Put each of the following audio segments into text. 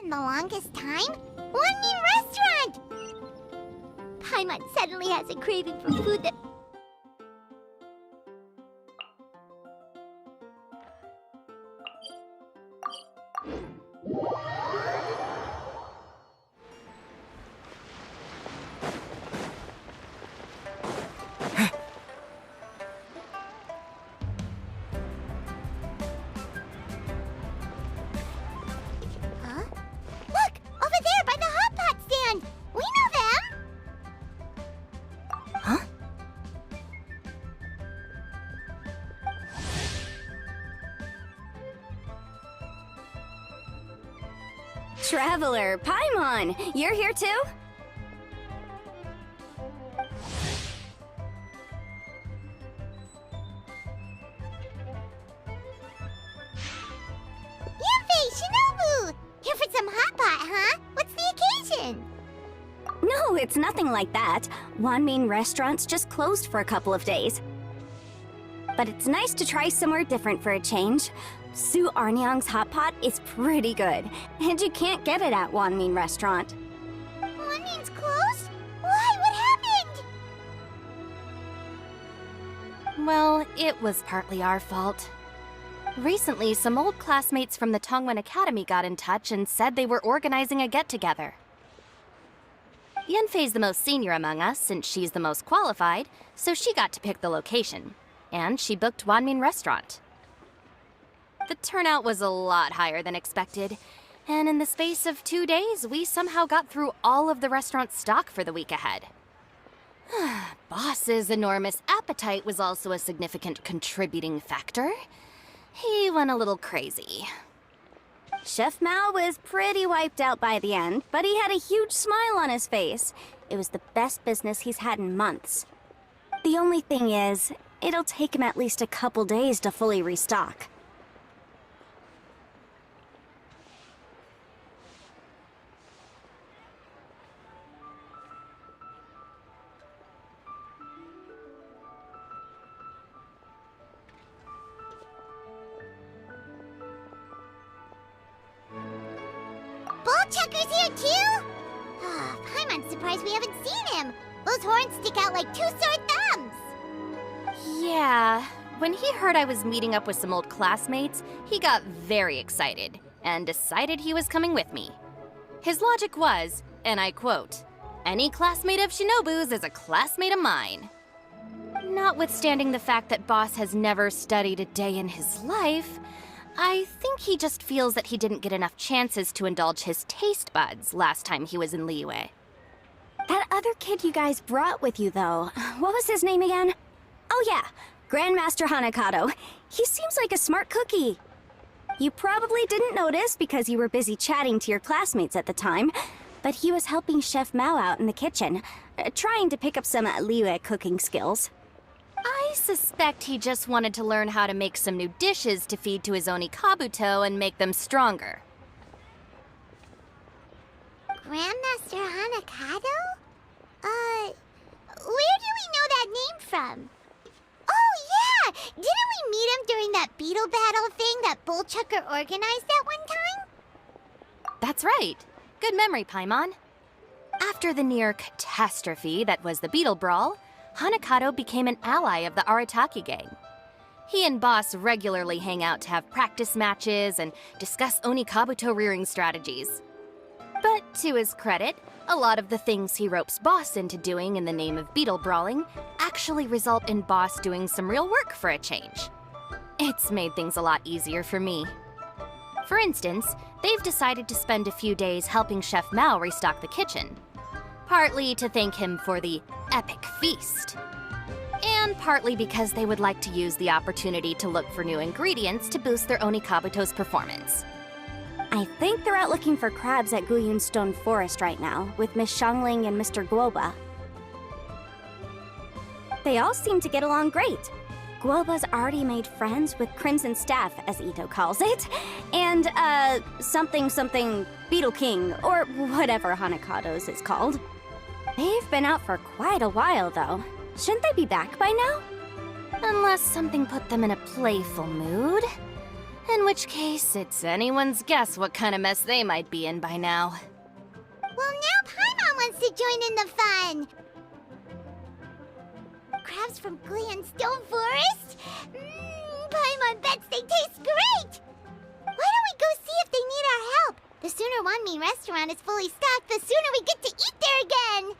In the longest time? Wannin Restaurant! Paimon suddenly has a craving for food that... Huh? Look! Over there by the hot pot stand! We know them! Huh? Traveler, Paimon! You're here too? Yanfei, Shinobu! Here for some hot pot, huh? What's the occasion? No, it's nothing like that. Wannin Restaurant's just closed for a couple of days. But it's nice to try somewhere different for a change. Su Arnyang's hot pot is pretty good, and you can't get it at Wannin Restaurant. Wannin's closed? Why? What happened? Well, it was partly our fault. Recently, some old classmates from the Tongwen Academy got in touch and said they were organizing a get-together. Yanfei's the most senior among us, since she's the most qualified, so she got to pick the location. And she booked Wannin Restaurant. The turnout was a lot higher than expected, and in the space of 2 days, we somehow got through all of the restaurant's stock for the week ahead. Boss's enormous appetite was also a significant contributing factor. He went a little crazy. Chef Mao was pretty wiped out by the end, but he had a huge smile on his face. It was the best business he's had in months. The only thing is, it'll take him at least a couple days to fully restock. Bullchucker's here too? Paimon's surprised we haven't seen him. Those horns stick out like two sore thumbs. Yeah, when he heard I was meeting up with some old classmates, he got very excited and decided he was coming with me. His logic was, and I quote, "Any classmate of Shinobu's is a classmate of mine." Notwithstanding the fact that Boss has never studied a day in his life, I think he just feels that he didn't get enough chances to indulge his taste buds last time he was in Liyue. That other kid you guys brought with you, though, what was his name again? Oh yeah, Grandmaster Hanakato. He seems like a smart cookie. You probably didn't notice because you were busy chatting to your classmates at the time, but he was helping Chef Mao out in the kitchen, trying to pick up some Liyue cooking skills. I suspect he just wanted to learn how to make some new dishes to feed to his Onikabuto and make them stronger. Grandmaster Hanakato? Where do we know that name from? Oh yeah! Didn't we meet him during that Beetle battle thing that Bullchucker organized that one time? That's right. Good memory, Paimon. After the near catastrophe that was the Beetle Brawl, Hanakato became an ally of the Arataki gang. He and Boss regularly hang out to have practice matches and discuss Onikabuto rearing strategies. But to his credit, a lot of the things he ropes Boss into doing in the name of Beetle brawling actually result in Boss doing some real work for a change. It's made things a lot easier for me. For instance, they've decided to spend a few days helping Chef Mao restock the kitchen. Partly to thank him for the epic feast. And partly because they would like to use the opportunity to look for new ingredients to boost their Onikabuto's performance. I think they're out looking for crabs at Guyun Stone Forest right now, with Miss Shangling and Mr. Guoba. They all seem to get along great. Guoba's already made friends with Crimson Staff, as Ito calls it, and, something Beetle King, or whatever Hanakado's is called. They've been out for quite a while, though. Shouldn't they be back by now? Unless something put them in a playful mood. In which case, it's anyone's guess what kind of mess they might be in by now. Well, now Paimon wants to join in the fun! Crabs from Gleeon-Stone Forest? Paimon bets they taste great! Why don't we go see if they need our help? The sooner Wannin Restaurant is fully stocked, the sooner we get to eat there again!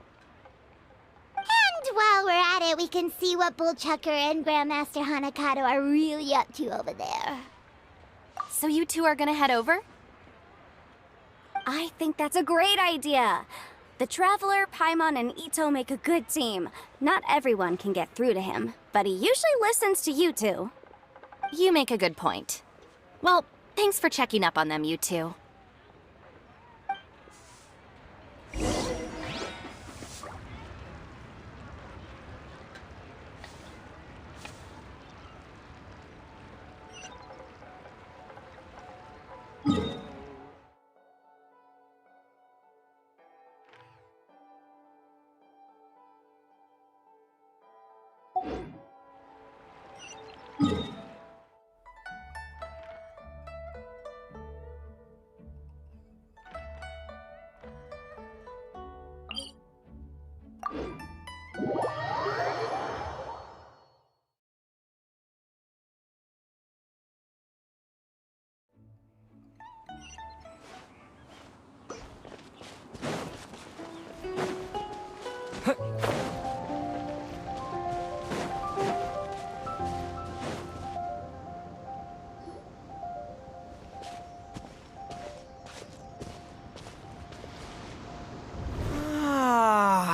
And while we're at it, we can see what Bullchucker and Grandmaster Hanakato are really up to over there. So you two are gonna head over? I think that's a great idea. The Traveler, Paimon, and Ito make a good team. Not everyone can get through to him, but he usually listens to you two. You make a good point. Well, thanks for checking up on them, you two.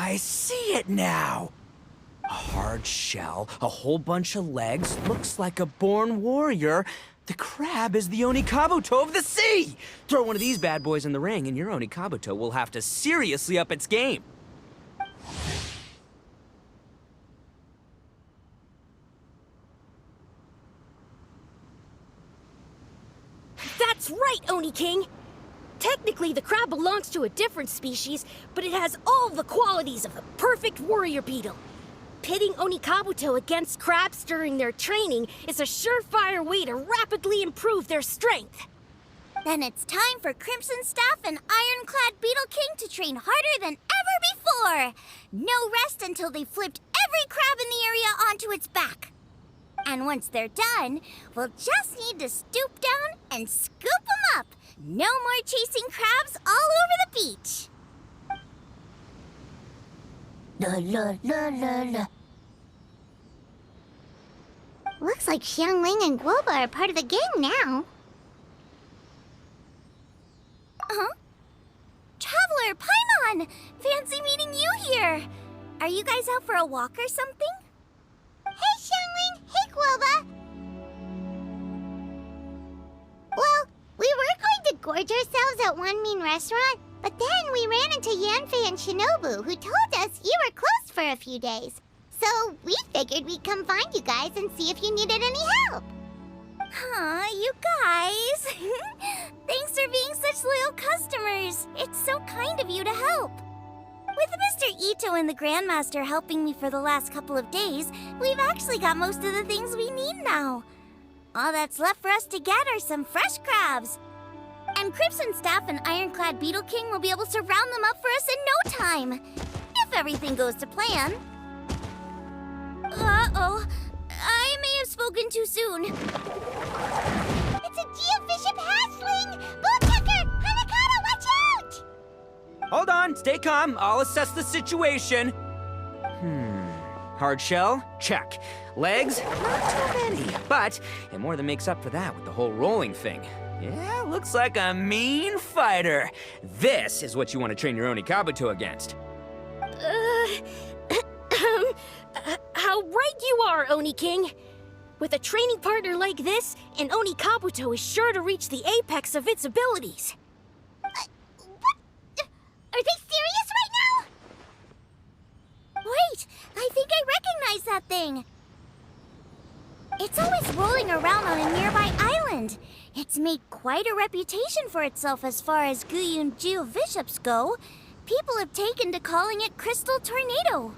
I see it now. A hard shell, a whole bunch of legs, looks like a born warrior. The crab is the Onikabuto of the sea! Throw one of these bad boys in the ring and your Onikabuto will have to seriously up its game. That's right, Oni King! Technically, the crab belongs to a different species, but it has all the qualities of the perfect warrior beetle. Pitting Onikabuto against crabs during their training is a surefire way to rapidly improve their strength. Then it's time for Crimson Staff and Ironclad Beetle King to train harder than ever before! No rest until they've flipped every crab in the area onto its back. And once they're done, we'll just need to stoop down and scoop them up. No more chasing crabs all over the beach. La la la la la. Looks like Xiangling and Guoba are part of the gang now. Huh? Traveler, Paimon! Fancy meeting you here. Are you guys out for a walk or something? Hey, Xiangling! Hey, Guoba! Well, we were going to gorge ourselves at Wannin Restaurant, but then we ran into Yanfei and Shinobu, who told us you were closed for a few days. So we figured we'd come find you guys and see if you needed any help. Aw, you guys! Thanks for being such loyal customers. It's so kind of you to help. With Mr. Ito and the Grandmaster helping me for the last couple of days, we've actually got most of the things we need now. All that's left for us to get are some fresh crabs. And Crimson Staff and Ironclad Beetle King will be able to round them up for us in no time. If everything goes to plan. Uh-oh. I may have spoken too soon. It's a geofiship hatchling! Bullchucker! Hanakato, watch out! Hold on, stay calm. I'll assess the situation. Hard shell? Check. Legs? Not too many. But it more than makes up for that with the whole rolling thing. Yeah, looks like a mean fighter. This is what you want to train your Onikabuto against. How right you are, Oni King! With a training partner like this, an Onikabuto is sure to reach the apex of its abilities. What? Are they serious right now? Wait, I think I recognize that thing. It's always rolling around on a nearby island. It's made quite a reputation for itself as far as Guyun geoviships go. People have taken to calling it Crystal Tornado.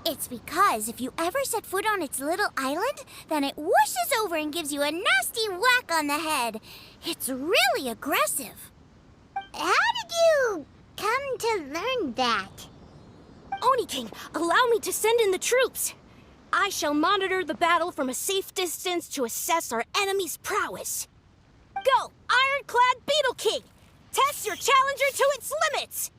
It's because if you ever set foot on its little island, then it whooshes over and gives you a nasty whack on the head. It's really aggressive. How did you come to learn that? Oni King, allow me to send in the troops. I shall monitor the battle from a safe distance to assess our enemy's prowess. Go, Ironclad Beetle King! Test your challenger to its limits!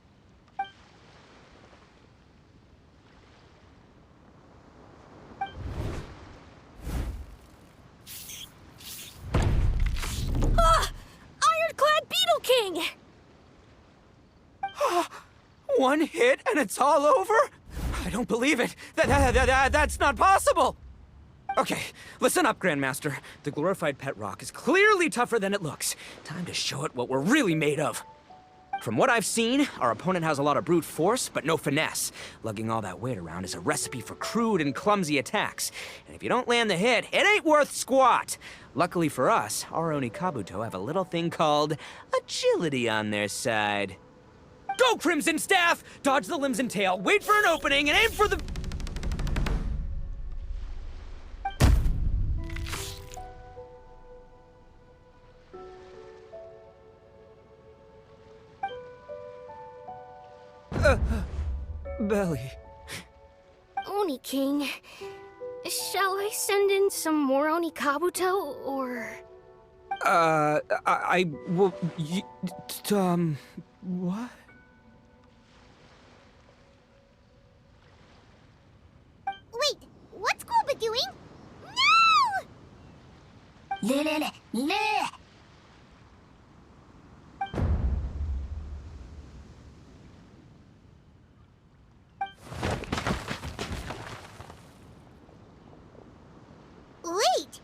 Ah! Ironclad Beetle King! One hit and it's all over? I don't believe it. That's not possible. Okay, listen up, Grandmaster. The glorified pet rock is clearly tougher than it looks. Time to show it what we're really made of. From what I've seen, our opponent has a lot of brute force, but no finesse. Lugging all that weight around is a recipe for crude and clumsy attacks. And if you don't land the hit, it ain't worth squat. Luckily for us, our Oni Kabuto have a little thing called agility on their side. Go, Crimson Staff! Dodge the limbs and tail, wait for an opening, and aim for the... Belly. Oni King, shall I send in some more Oni Kabuto, or...? I will... what? Wait, what's Goba doing? No! Wait,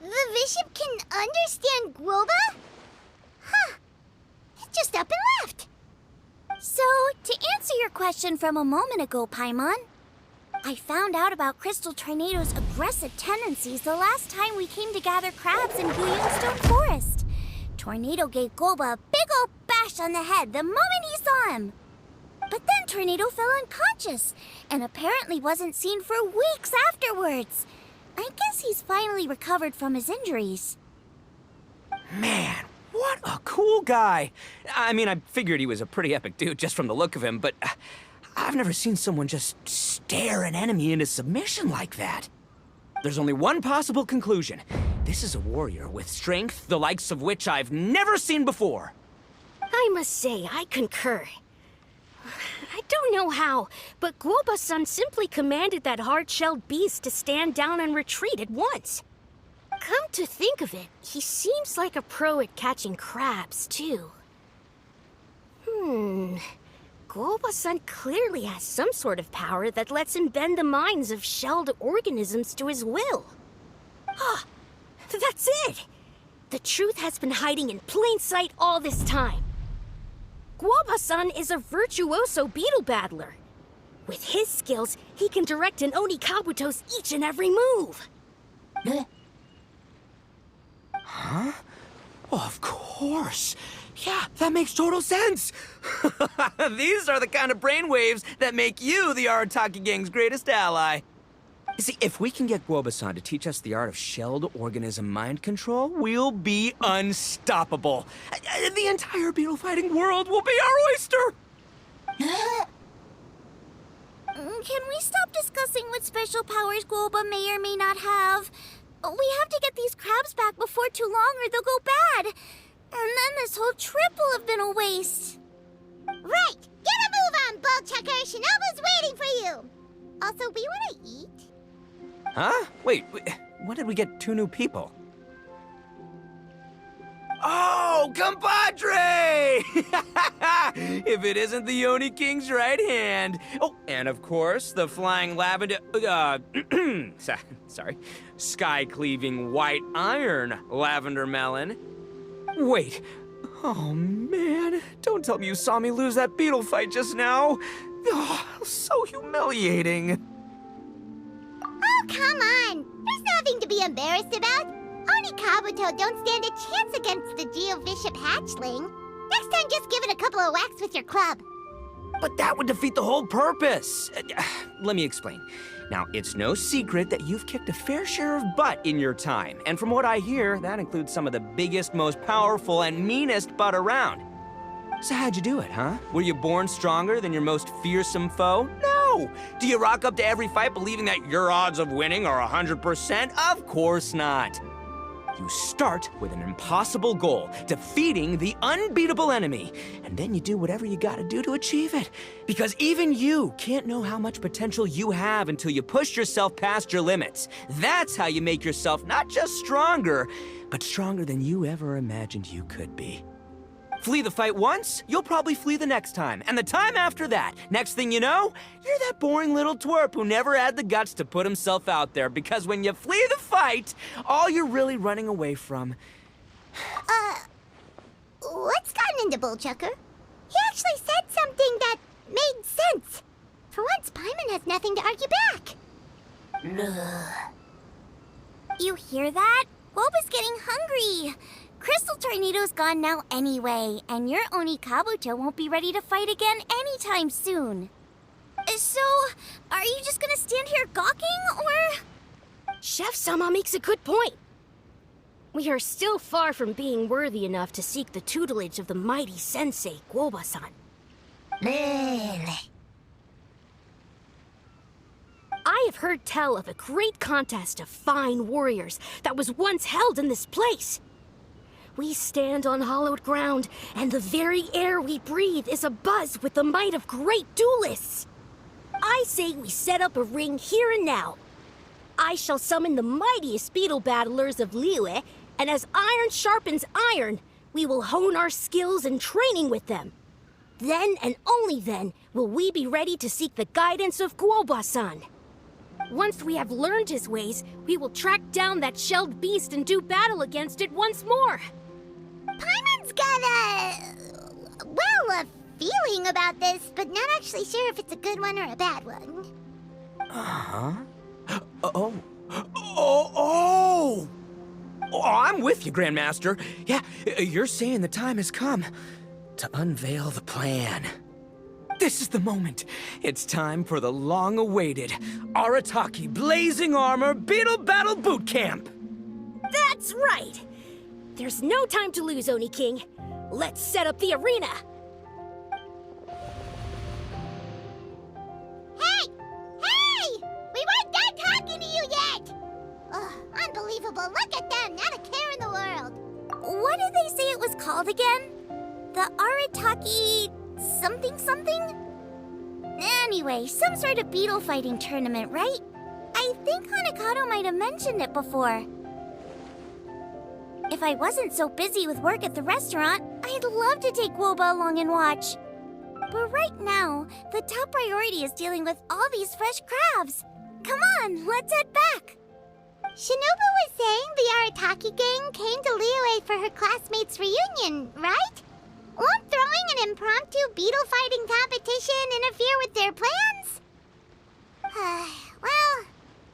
the bishop can understand Guoba? Huh, it just up and left. So, to answer your question from a moment ago, Paimon, I found out about Crystal Tornado's aggressive tendencies the last time we came to gather crabs in Guyonstone Forest. Tornado gave Goba a big ol' bash on the head the moment he saw him. But then Tornado fell unconscious and apparently wasn't seen for weeks afterwards. I guess he's finally recovered from his injuries. Man, what a cool guy. I mean, I figured he was a pretty epic dude just from the look of him, but I've never seen someone just stare an enemy into submission like that. There's only one possible conclusion. This is a warrior with strength, the likes of which I've never seen before. I must say, I concur. I don't know how, but Guoba-san simply commanded that hard-shelled beast to stand down and retreat at once. Come to think of it, he seems like a pro at catching crabs, too. Guoba-san clearly has some sort of power that lets him bend the minds of shelled organisms to his will. Ah, that's it! The truth has been hiding in plain sight all this time. Guoba-san is a virtuoso beetle battler. With his skills, he can direct an Oni Kabuto's each and every move. Huh? Oh, of course. Yeah, that makes total sense. These are the kind of brainwaves that make you the Arataki gang's greatest ally. You see, if we can get Guoba-san to teach us the art of shelled organism mind control, we'll be unstoppable. The entire beetle fighting world will be our oyster. Can we stop discussing what special powers Guoba may or may not have? We have to get these crabs back before too long or they'll go bad. And then this whole trip will have been a waste. Right! Get a move on, Ballchucker! Shinobu's waiting for you! Also, we want to eat? Huh? Wait, when did we get 2 new people? Oh, compadre! If it isn't the Oni King's right hand. Oh, and of course, the flying lavender... sorry. Sky-cleaving white iron lavender melon. Wait. Oh, man. Don't tell me you saw me lose that beetle fight just now. Oh, so humiliating. Oh, come on! There's nothing to be embarrassed about. Oni Kabuto don't stand a chance against the Geo Bishop hatchling. Next time, just give it a couple of whacks with your club. But that would defeat the whole purpose. Let me explain. Now, it's no secret that you've kicked a fair share of butt in your time. And from what I hear, that includes some of the biggest, most powerful, and meanest butt around. So how'd you do it, huh? Were you born stronger than your most fearsome foe? No! Do you rock up to every fight believing that your odds of winning are 100%? Of course not. You start with an impossible goal, defeating the unbeatable enemy, and then you do whatever you gotta do to achieve it. Because even you can't know how much potential you have until you push yourself past your limits. That's how you make yourself not just stronger, but stronger than you ever imagined you could be. Flee the fight once, you'll probably flee the next time, and the time after that. Next thing you know, you're that boring little twerp who never had the guts to put himself out there, because when you flee the fight, all you're really running away from... What's gotten into Bullchucker? He actually said something that made sense. For once, Paimon has nothing to argue back. You hear that? Boba's getting hungry. Crystal Tornado's gone now anyway, and your Oni Kabuto won't be ready to fight again anytime soon. So, are you just gonna stand here gawking, or...? Chef-sama makes a good point. We are still far from being worthy enough to seek the tutelage of the mighty sensei, Guoba-san. I have heard tell of a great contest of fine warriors that was once held in this place. We stand on hallowed ground, and the very air we breathe is abuzz with the might of great duelists. I say we set up a ring here and now. I shall summon the mightiest beetle battlers of Liyue, and as iron sharpens iron, we will hone our skills and training with them. Then and only then will we be ready to seek the guidance of Guoba-san. Once we have learned his ways, we will track down that shelled beast and do battle against it once more. Paimon's got a feeling about this, but not actually sure if it's a good one or a bad one. Uh-huh. Oh, I'm with you, Grandmaster. Yeah, you're saying the time has come to unveil the plan. This is the moment. It's time for the long-awaited Arataki Blazing Armor Beetle Battle Boot Camp. That's right! There's no time to lose, Oni King. Let's set up the arena! Hey! Hey! We weren't done talking to you yet! Ugh, unbelievable. Look at them. Not a care in the world. What did they say it was called again? The Arataki... something? Anyway, some sort of beetle fighting tournament, right? I think Hanakato might have mentioned it before. If I wasn't so busy with work at the restaurant, I'd love to take Woba along and watch. But right now, the top priority is dealing with all these fresh crabs. Come on, let's head back. Shinobu was saying the Arataki gang came to Liyue for her classmates' reunion, right? Won't throwing an impromptu beetle fighting competition interfere with their plans? Well,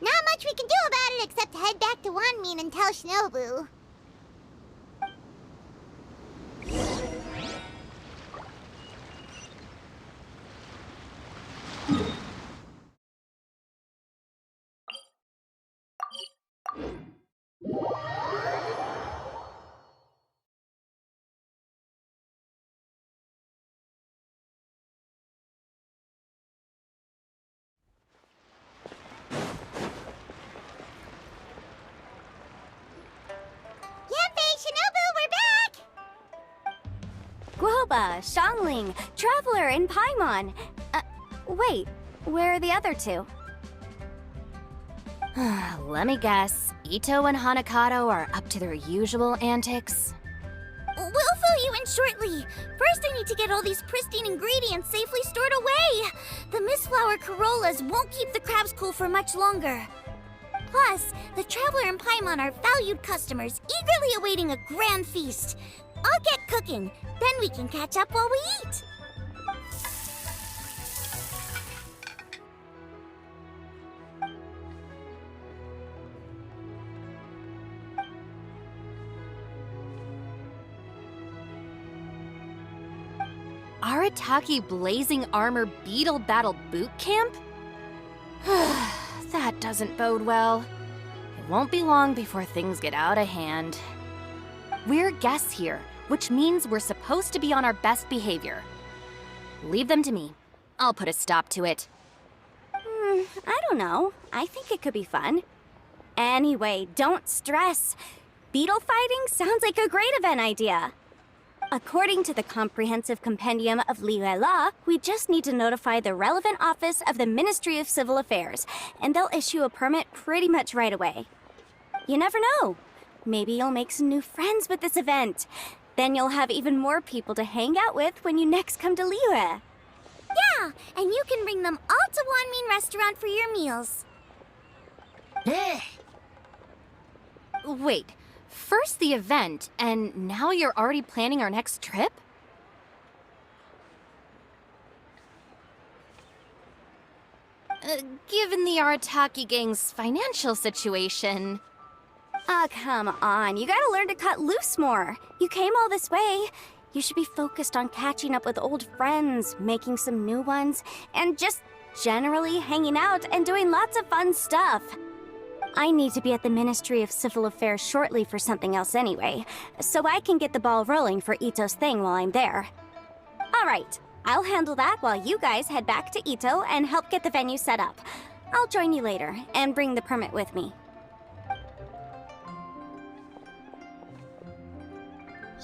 not much we can do about it except head back to Wanmin and tell Shinobu. Guoba, Xiangling, Traveler, and Paimon. Wait, where are the other two? Let me guess. Ito and Hanakato are up to their usual antics? We'll fill you in shortly. First, I need to get all these pristine ingredients safely stored away. The Mistflower Corollas won't keep the crabs cool for much longer. Plus, the Traveler and Paimon are valued customers, eagerly awaiting a grand feast. I'll get cooking, then we can catch up while we eat. Arataki Blazing Armor Beetle Battle Boot Camp? That doesn't bode well. It won't be long before things get out of hand. We're guests here, which means we're supposed to be on our best behavior. Leave them to me. I'll put a stop to it. I don't know. I think it could be fun. Anyway, don't stress. Beetle fighting sounds like a great event idea. According to the Comprehensive Compendium of Liyue Law, we just need to notify the relevant office of the Ministry of Civil Affairs, and they'll issue a permit pretty much right away. You never know. Maybe you'll make some new friends with this event. Then you'll have even more people to hang out with when you next come to Liyue. Yeah, and you can bring them all to Wannin Restaurant for your meals. Wait, first the event, and now you're already planning our next trip? Given the Arataki gang's financial situation... Oh, come on. You gotta learn to cut loose more. You came all this way. You should be focused on catching up with old friends, making some new ones, and just generally hanging out and doing lots of fun stuff. I need to be at the Ministry of Civil Affairs shortly for something else anyway, so I can get the ball rolling for Ito's thing while I'm there. All right, I'll handle that while you guys head back to Ito and help get the venue set up. I'll join you later and bring the permit with me.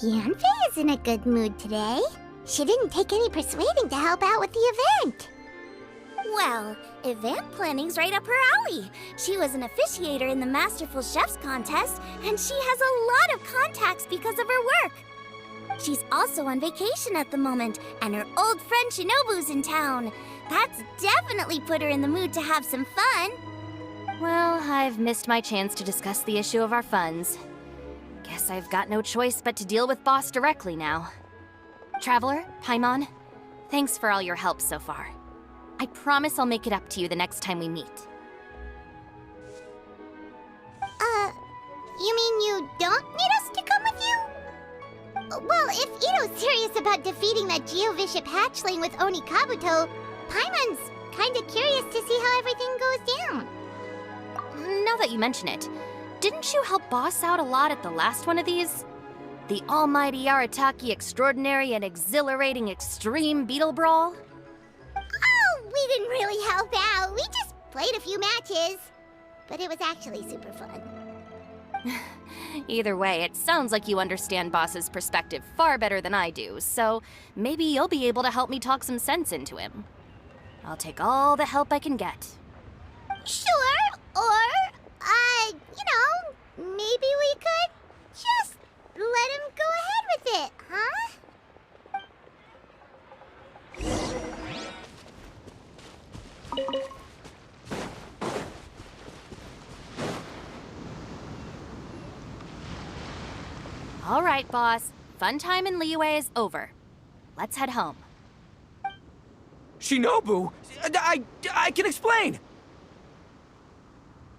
Yanfei is in a good mood today. She didn't take any persuading to help out with the event. Well, event planning's right up her alley. She was an officiator in the Masterful Chefs contest, and she has a lot of contacts because of her work. She's also on vacation at the moment, and her old friend Shinobu's in town. That's definitely put her in the mood to have some fun. Well, I've missed my chance to discuss the issue of our funds. Guess I've got no choice but to deal with Boss directly now. Traveler, Paimon, thanks for all your help so far. I promise I'll make it up to you the next time we meet. You mean you don't need us to come with you? Well, if Ito's serious about defeating that Geovishap hatchling with Oni Kabuto, Paimon's kinda curious to see how everything goes down. Now that you mention it, didn't you help Boss out a lot at the last one of these? The almighty Arataki extraordinary and exhilarating extreme Beetle Brawl? Oh, we didn't really help out. We just played a few matches. But it was actually super fun. Either way, it sounds like you understand Boss's perspective far better than I do, so maybe you'll be able to help me talk some sense into him. I'll take all the help I can get. Sure, or, maybe we could just let him go ahead with it, huh? All right, Boss. Fun time in Liyue is over. Let's head home. Shinobu, I can explain.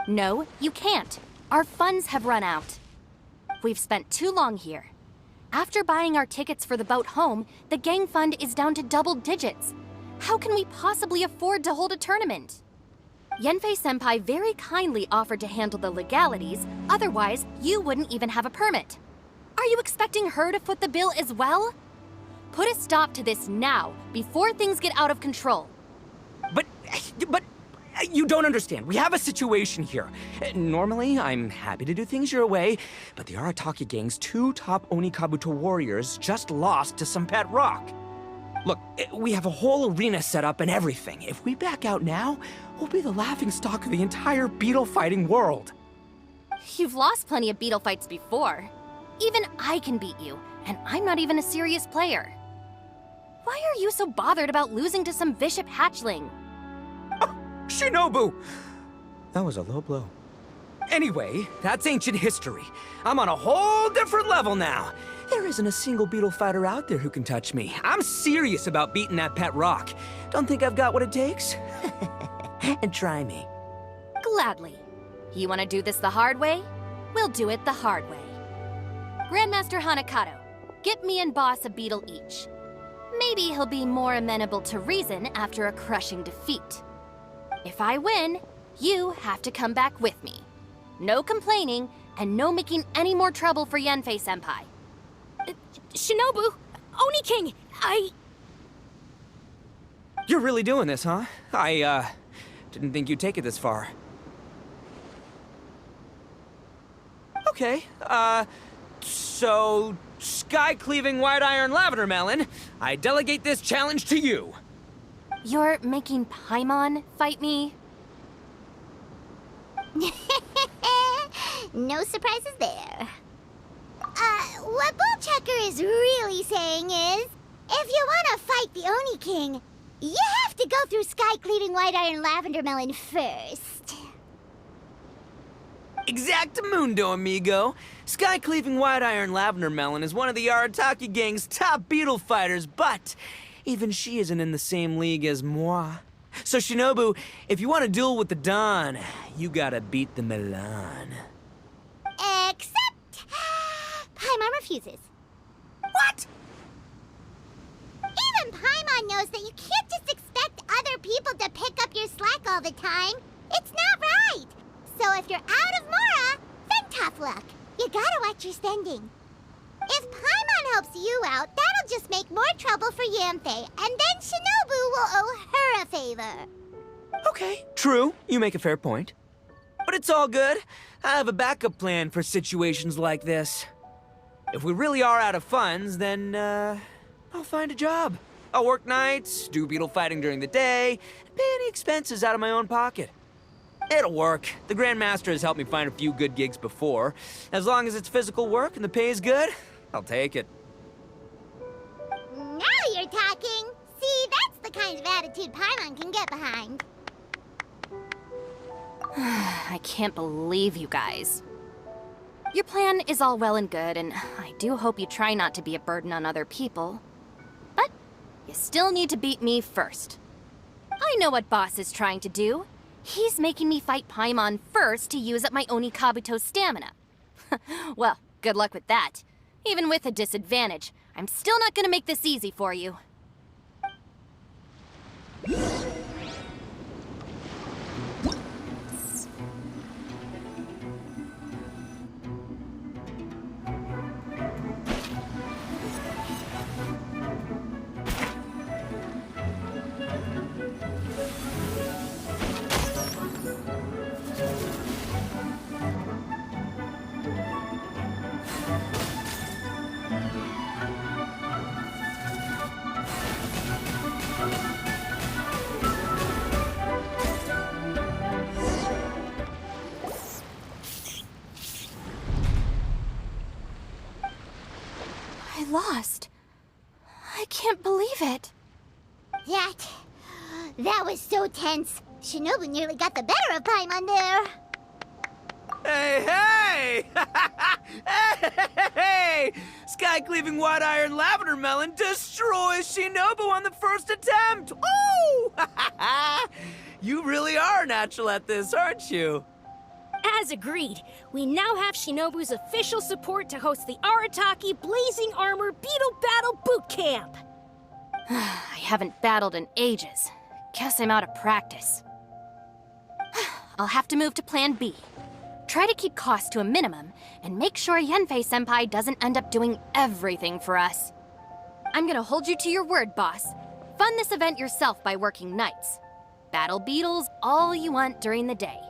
No, you can't. Our funds have run out. We've spent too long here. After buying our tickets for the boat home, the gang fund is down to double digits. How can we possibly afford to hold a tournament? Yanfei-senpai very kindly offered to handle the legalities, otherwise you wouldn't even have a permit. Are you expecting her to foot the bill as well? Put a stop to this now, before things get out of control. But you don't understand. We have a situation here. Normally, I'm happy to do things your way, but the Arataki gang's 2 top Oni Kabuto warriors just lost to some pet rock. Look, we have a whole arena set up and everything. If we back out now, we'll be the laughingstock of the entire beetle fighting world. You've lost plenty of beetle fights before. Even I can beat you, and I'm not even a serious player. Why are you so bothered about losing to some Vishap hatchling? Shinobu! That was a low blow. Anyway, that's ancient history. I'm on a whole different level now. There isn't a single beetle fighter out there who can touch me. I'm serious about beating that pet rock. Don't think I've got what it takes? And try me. Gladly. You want to do this the hard way? We'll do it the hard way. Grandmaster Hanakato, get me and Boss a beetle each. Maybe he'll be more amenable to reason after a crushing defeat. If I win, you have to come back with me. No complaining, and no making any more trouble for Yanfei-senpai. Shinobu, Oni King, You're really doing this, huh? I didn't think you'd take it this far. Okay, so sky-cleaving white iron lavender melon, I delegate this challenge to you. You're making Paimon fight me? No surprises there. What Bullchecker is really saying is, if you want to fight the Oni King, you have to go through sky-cleaving white iron lavender melon first. Exactamundo, amigo. Sky-cleaving white iron lavender melon is one of the Arataki gang's top Beetle fighters, but even she isn't in the same league as moi. So Shinobu, if you want to duel with the Don, you gotta beat the Milan. Except... Paimon refuses. What? Even Paimon knows that you can't just expect other people to pick up your slack all the time. It's not right. So if you're out of Mora, then tough luck. You gotta watch your spending. If Paimon helps you out, that'll just make more trouble for Yanfei, and then Shinobu will owe her a favor. Okay, true. You make a fair point. But it's all good. I have a backup plan for situations like this. If we really are out of funds, then, I'll find a job. I'll work nights, do beetle fighting during the day, and pay any expenses out of my own pocket. It'll work. The Grandmaster has helped me find a few good gigs before. As long as it's physical work and the pay is good, I'll take it. Now you're talking. See, that's the kind of attitude Paimon can get behind. I can't believe you guys. Your plan is all well and good, and I do hope you try not to be a burden on other people. But you still need to beat me first. I know what Boss is trying to do. He's making me fight Paimon first to use up my Oni Kabuto's stamina. Well, good luck with that. Even with a disadvantage, I'm still not gonna make this easy for you. I lost. I can't believe it. That was so tense. Shinobu nearly got the better of Paimon there. Hey! Hey! Sky-cleaving white iron lavender melon destroys Shinobu on the first attempt! Ooh! You really are natural at this, aren't you? As agreed, we now have Shinobu's official support to host the Arataki Blazing Armor Beetle Battle Boot Camp. I haven't battled in ages. Guess I'm out of practice. I'll have to move to Plan B. Try to keep costs to a minimum, and make sure Yanfei-senpai doesn't end up doing everything for us. I'm gonna hold you to your word, boss. Fund this event yourself by working nights. Battle beetles all you want during the day.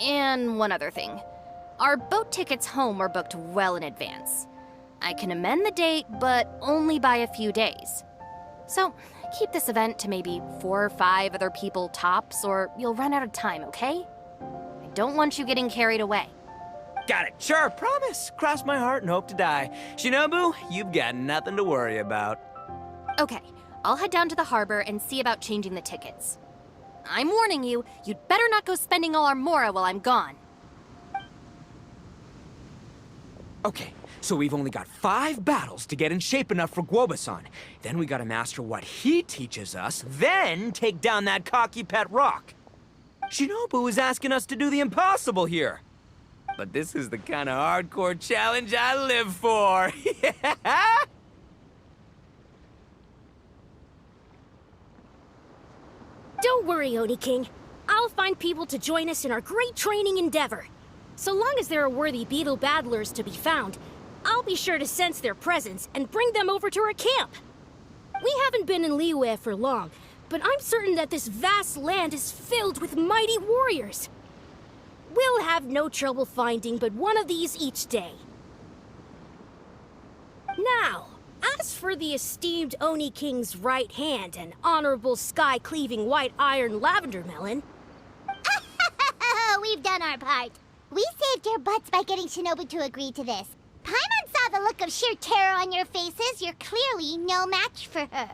And one other thing. Our boat tickets home were booked well in advance. I can amend the date, but only by a few days. So, keep this event to maybe 4 or 5 other people tops, or you'll run out of time, okay? I don't want you getting carried away. Got it, sure, promise. Cross my heart and hope to die. Shinobu, you've got nothing to worry about. Okay, I'll head down to the harbor and see about changing the tickets. I'm warning you, you'd better not go spending all our Mora while I'm gone. Okay, so we've only got 5 battles to get in shape enough for Guoba-san. Then we gotta master what he teaches us, then take down that cocky pet rock. Shinobu is asking us to do the impossible here. But this is the kind of hardcore challenge I live for. Yeah! Don't worry, Oni King. I'll find people to join us in our great training endeavor. So long as there are worthy beetle battlers to be found, I'll be sure to sense their presence and bring them over to our camp. We haven't been in Liyue for long, but I'm certain that this vast land is filled with mighty warriors. We'll have no trouble finding but one of these each day. Now, as for the esteemed Oni King's right hand and honorable sky-cleaving white iron lavender melon... We've done our part. We saved your butts by getting Shinobu to agree to this. Paimon saw the look of sheer terror on your faces. You're clearly no match for her.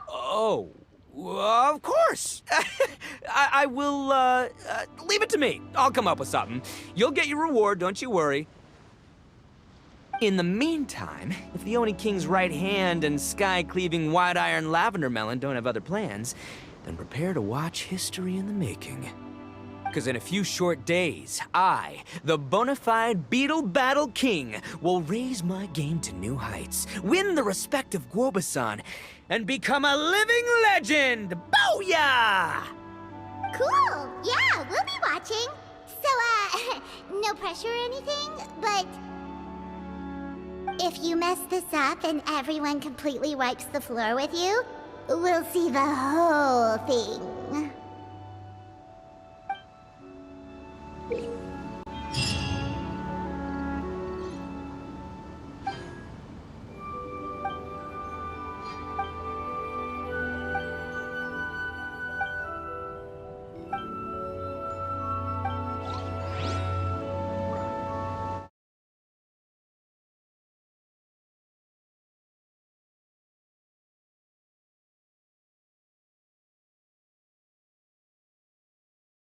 Oh, of course. I will, leave it to me. I'll come up with something. You'll get your reward, don't you worry. In the meantime, if the Oni King's right hand and sky-cleaving white iron lavender melon don't have other plans, then prepare to watch history in the making. Because in a few short days, I, the bona fide Beetle Battle King, will raise my game to new heights, win the respect of Guoba-san, and become a living legend! Booyah! Cool. Yeah, we'll be watching. So, no pressure or anything, but... if you mess this up and everyone completely wipes the floor with you, we'll see the whole thing.